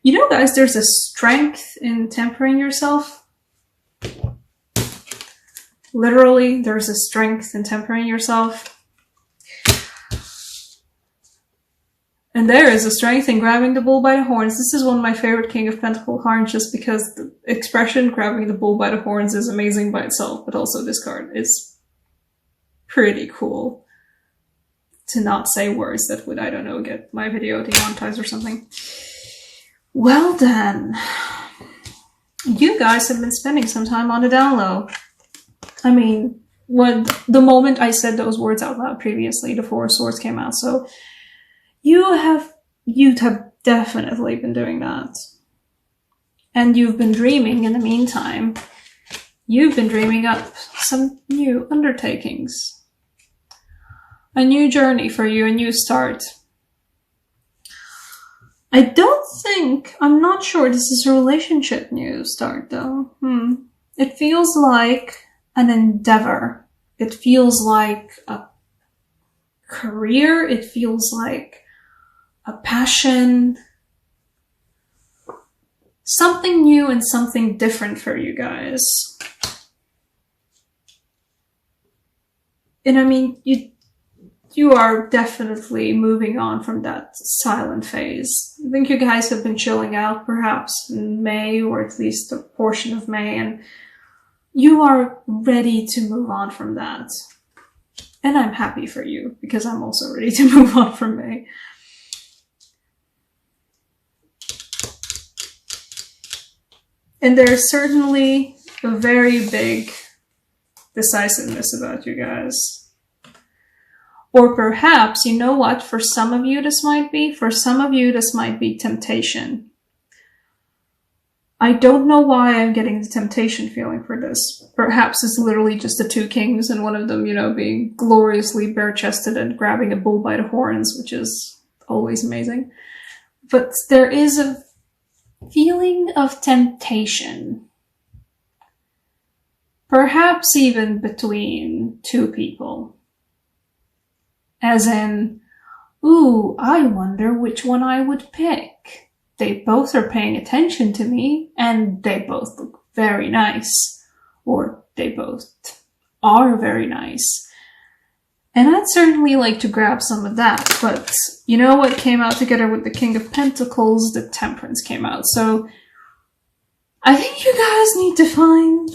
You know, guys, there's a strength in tempering yourself. Literally, there's a strength in tempering yourself. And there is a strength in grabbing the bull by the horns. This is one of my favorite King of Pentacles cards just because the expression grabbing the bull by the horns is amazing by itself, but also this card is pretty cool. To not say words that would, I don't know, get my video demonetized or something. Well then, you guys have been spending some time on the down low. I mean, the moment I said those words out loud previously, the Four of Swords came out, so you'd have definitely been doing that. And you've been dreaming in the meantime. You've been dreaming up some new undertakings. A new journey for you, a new start. I'm not sure this is a relationship new start though. It feels like an endeavor. It feels like a career. It feels like a passion. Something new and something different for you guys. And I mean, you are definitely moving on from that silent phase. I think you guys have been chilling out perhaps in May, or at least a portion of May, and you are ready to move on from that. And I'm happy for you, because I'm also ready to move on from May. And there's certainly a very big decisiveness about you guys. Or perhaps, you know what, for some of you this might be? For some of you this might be temptation. I don't know why I'm getting the temptation feeling for this. Perhaps it's literally just the two kings and one of them, you know, being gloriously bare-chested and grabbing a bull by the horns, which is always amazing. But there is a feeling of temptation. Perhaps even between two people. As in, ooh, I wonder which one I would pick. They both are paying attention to me, and they both look very nice. Or they both are very nice. And I'd certainly like to grab some of that, but you know what came out together with the King of Pentacles? The Temperance came out. So I think you guys need to find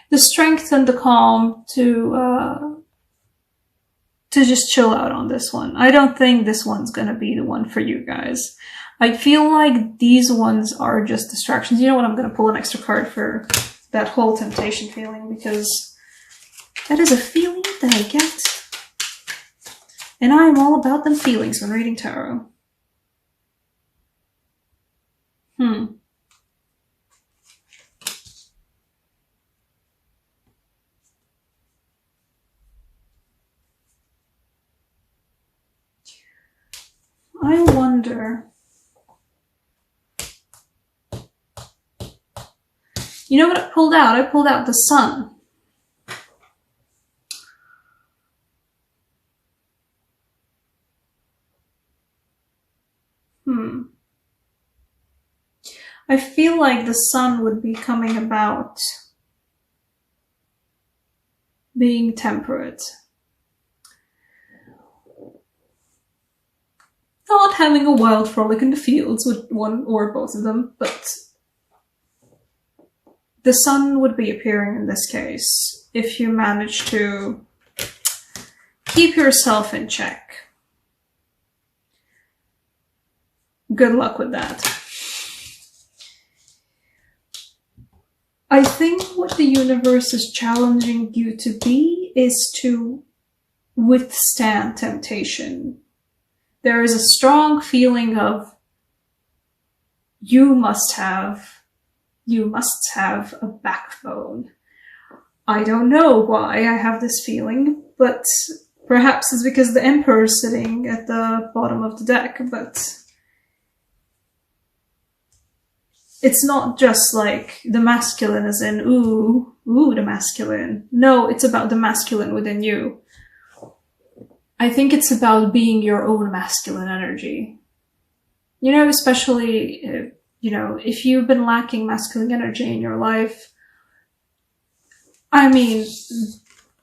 the strength and the calm to just chill out on this one. I don't think this one's gonna be the one for you guys. I feel like these ones are just distractions. You know what? I'm gonna pull an extra card for that whole temptation feeling, because that is a feeling that I get. And I am all about them feelings when reading tarot. I wonder... You know what I pulled out? I pulled out the Sun. I feel like the Sun would be coming about being temperate. Not having a wild frolic in the fields with one or both of them, but the Sun would be appearing in this case if you manage to keep yourself in check. Good luck with that. I think what the universe is challenging you to be is to withstand temptation. There is a strong feeling of you must have a backbone. I don't know why I have this feeling, but perhaps it's because the Emperor is sitting at the bottom of the deck, but it's not just like the masculine as in, ooh, the masculine. No, it's about the masculine within you. I think it's about being your own masculine energy. You know, especially, if you've been lacking masculine energy in your life, I mean,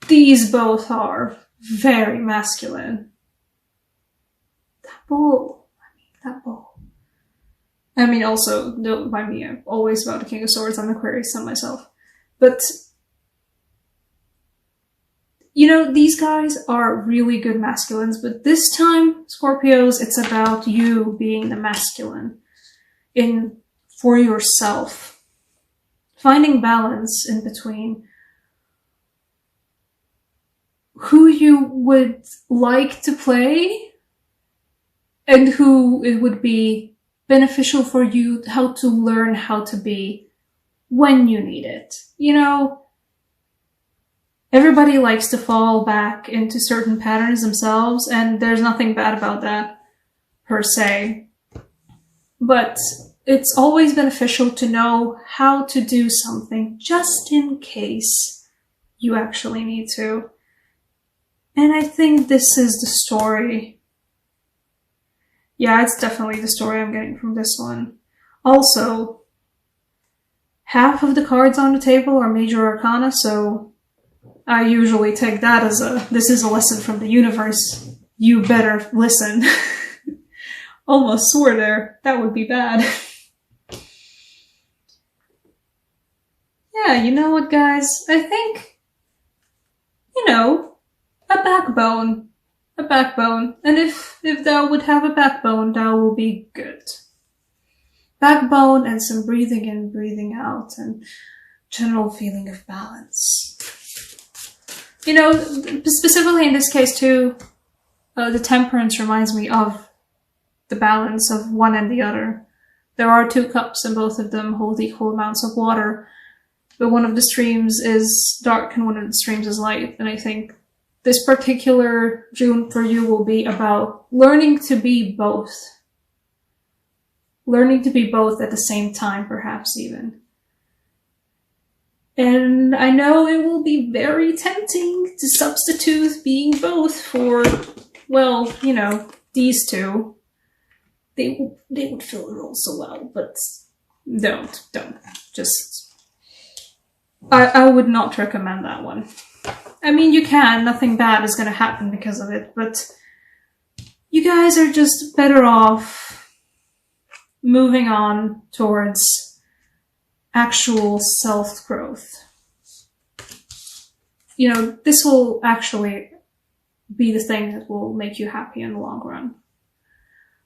these both are very masculine. That bull. I mean, also, don't mind me, I'm always about the King of Swords. I'm Aquarius sun myself. But, these guys are really good masculines, but this time, Scorpios, it's about you being the masculine for yourself. Finding balance in between who you would like to play and who it would be beneficial for you, how to learn how to be when you need it. Everybody likes to fall back into certain patterns themselves, and there's nothing bad about that per se. But it's always beneficial to know how to do something just in case you actually need to. And I think this is the story. Yeah, it's definitely the story I'm getting from this one. Also, half of the cards on the table are major arcana, so I usually take that as this is a lesson from the universe. You better listen. Almost swore there. That would be bad. Yeah, you know what, guys? I think, a backbone. A backbone. And if thou would have a backbone, thou will be good. Backbone and some breathing in, breathing out, and general feeling of balance. Specifically in this case too, the temperance reminds me of the balance of one and the other. There are 2 cups and both of them hold equal amounts of water, but one of the streams is dark and one of the streams is light. And I think this particular June for you will be about learning to be both. Learning to be both at the same time, perhaps even. And I know it will be very tempting to substitute being both for, these two. They would fill the role so well, but don't. Just, I would not recommend that one. I mean, you can, nothing bad is gonna happen because of it, but you guys are just better off moving on towards actual self-growth. This will actually be the thing that will make you happy in the long run.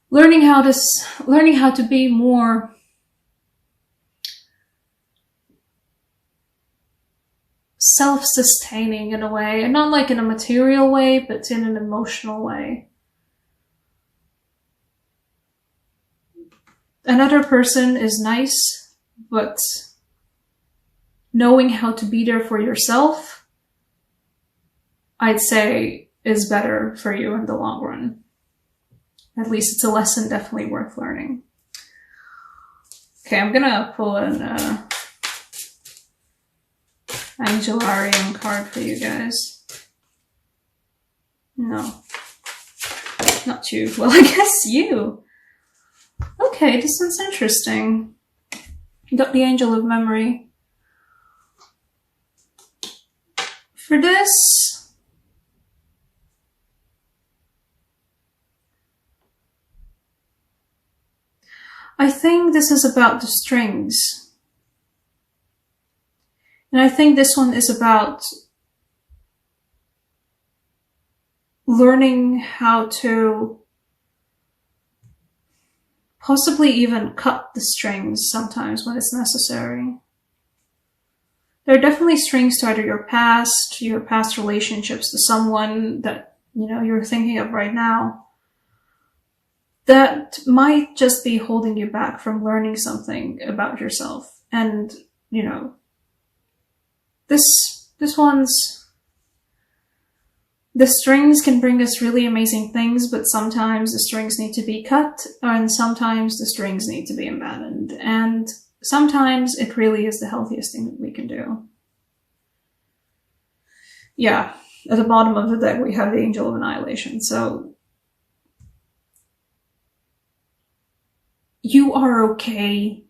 Learning how to be more self-sustaining in a way, and not like in a material way, but in an emotional way. Another person is nice, but knowing how to be there for yourself, I'd say, is better for you in the long run. At least it's a lesson definitely worth learning. Okay, I'm gonna pull an Angelarium card for you guys. No. Not you. Well, I guess you. Okay, this one's interesting. You got the Angel of Memory. For this, I think this is about the strings. And I think this one is about learning how to possibly even cut the strings sometimes when it's necessary. There are definitely strings to either your past relationships, to someone that, you're thinking of right now, that might just be holding you back from learning something about yourself. And, the strings can bring us really amazing things, but sometimes the strings need to be cut, and sometimes the strings need to be abandoned. And sometimes it really is the healthiest thing that we can do. Yeah. At the bottom of the deck, we have the Angel of Annihilation. So you are okay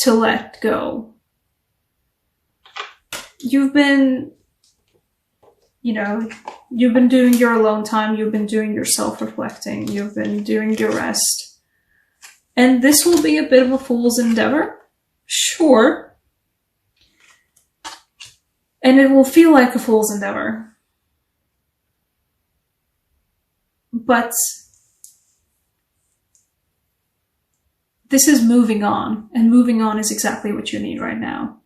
to let go. You've been, you've been doing your alone time, you've been doing your self-reflecting, you've been doing your rest. And this will be a bit of a fool's endeavor, sure. And it will feel like a fool's endeavor. But this is moving on, and moving on is exactly what you need right now.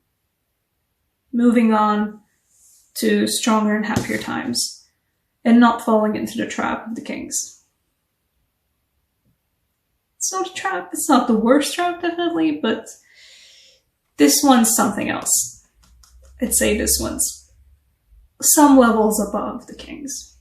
Moving on to stronger and happier times, and not falling into the trap of the kings. It's not a trap, it's not the worst trap, definitely, but this one's something else. I'd say this one's some levels above the kings.